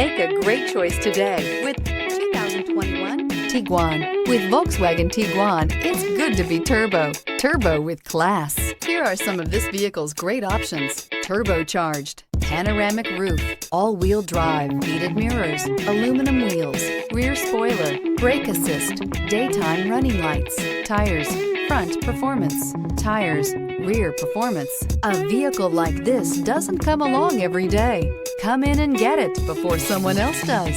Make a great choice today with 2021 Tiguan. With Volkswagen Tiguan, it's good to be turbo. Turbo with class. Here are some of this vehicle's great options: turbocharged, panoramic roof, all-wheel drive, heated mirrors, aluminum wheels, rear spoiler, brake assist, daytime running lights, tires, front performance, tires, rear performance. A vehicle like this doesn't come along every day. Come in and get it before someone else does.